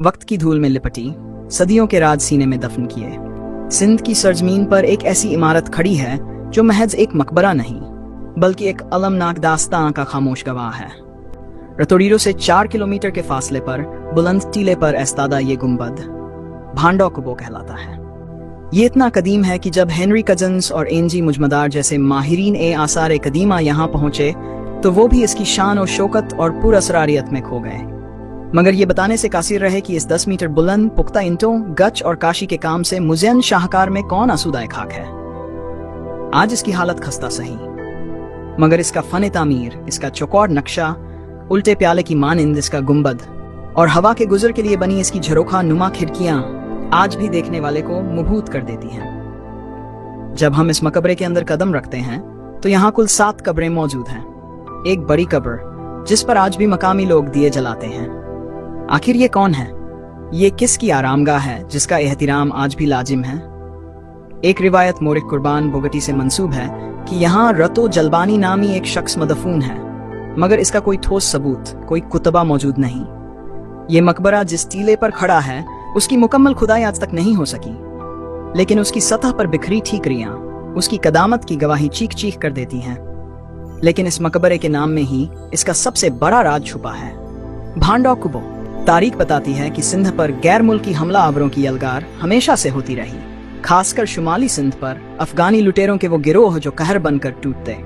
वक्त की धूल में लिपटी, सदियों के राज सीने में दफन किए। सिंध की सरजमीन पर एक ऐसी इमारत खड़ी है जो महज एक मकबरा नहीं बल्कि एक अलमनाक दास्तां का खामोश गवाह है। रतोड़ीरो से 4 किलोमीटर के फासले पर बुलंद टीले पर ऐस्तादा ये गुंबद भांडो कुबो कहलाता है। ये इतना कदीम है कि जब हेनरी कजन्स और एनजी मुजमदार जैसे माहिरीन आसार कदीमा यहाँ पहुंचे तो वो भी इसकी शान और शौकत और पुरअसरारियत में खो गए। मगर ये बताने से कासिर रहे कि इस 10 मीटर बुलंद पुख्ता इंटों, गच और काशी के काम से मुज़य्यन शाहकार में कौन आसूदाए खाक है। आज इसकी हालत खस्ता सही, मगर इसका फन तामीर, इसका चौकोर नक्शा, उल्टे प्याले की मानिंद इसका गुंबद और हवा के गुजर के लिए बनी इसकी झरोखा नुमा खिड़कियां आज भी देखने वाले को मुभूत कर देती हैं। जब हम इस मकबरे के अंदर कदम रखते हैं तो यहाँ कुल 7 कब्रें मौजूद हैं। एक बड़ी कब्र जिस पर आज भी मकामी लोग दिए जलाते हैं। आखिर ये कौन है? ये किसकी आरामगाह है जिसका एहतिराम आज भी लाजिम है? एक रिवायत मोरिक कुर्बान बोगटी से मंसूब है कि यहाँ रतो जलबानी नामी एक शख्स मदफून है, मगर इसका कोई ठोस सबूत, कोई कुतबा मौजूद नहीं। ये मकबरा जिस टीले पर खड़ा है उसकी मुकम्मल खुदाई आज तक नहीं हो सकी, लेकिन उसकी सतह पर बिखरी ठीकरियां उसकी कदामत की गवाही चीख चीख कर देती हैं। लेकिन इस मकबरे के नाम में ही इसका सबसे बड़ा राज छुपा है। भांडो कुबो। तारीख बताती है कि सिंध पर गैर मुल्की हमला आवरों की यलगार हमेशा से होती रही, खासकर शुमाली सिंध पर अफगानी लुटेरों के वो गिरोह जो कहर बनकर टूटते,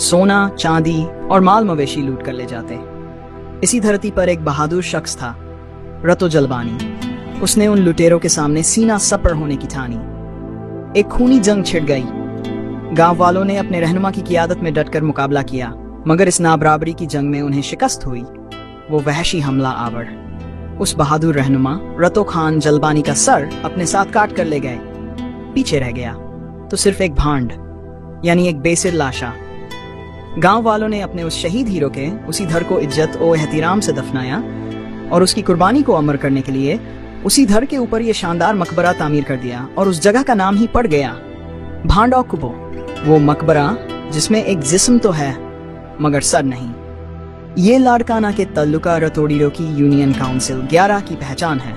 सोना चांदी और माल मवेशी लूट कर ले जाते। इसी धरती पर एक बहादुर शख्स था, रतो जलबानी। उसने उन लुटेरों के सामने सीना सपर होने की ठानी। एक खूनी जंग छिड़ गई। गांव वालों ने अपने रहनुमा की क़ियादत में डटकर मुकाबला किया, मगर इस नाबराबरी की जंग में उन्हें शिकस्त हुई। वो वहशी हमला आवर उस बहादुर रहनुमा रतो खान जलबानी का सर अपने साथ काट कर ले गए। पीछे रह गया तो सिर्फ एक भांड, यानी एक बेसिर लाशा। गांव वालों ने अपने उस शहीद हीरो के उसी धर को इज्जत और एहतिराम से दफनाया और उसकी कुर्बानी को अमर करने के लिए उसी धर के ऊपर ये शानदार मकबरा तामीर कर दिया और उस जगह का नाम ही पड़ गया भांडो कुबो। वो मकबरा जिसमें एक जिस्म तो है मगर सर नहीं। ये लाड़काना के तल्लुका रतोड़ीरो की यूनियन काउंसिल 11 की पहचान है।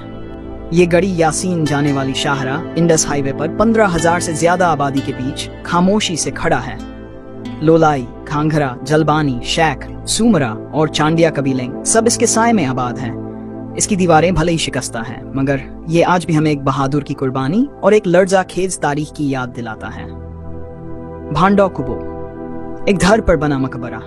ये गड़ी यासीन जाने वाली शाहरा इंडस हाईवे पर 15,000 से ज्यादा आबादी के बीच खामोशी से खड़ा है। लोलाई, खांघरा, जलबानी, शैख, सूमरा और चांडिया कबीले सब इसके साए में आबाद हैं। इसकी दीवारें भले ही शिकस्ता हैं, मगर ये आज भी हमें एक बहादुर की कुर्बानी और एक लर्जा खेज तारीख की याद दिलाता है। भांडो कुबो, एक धर पर बना मकबरा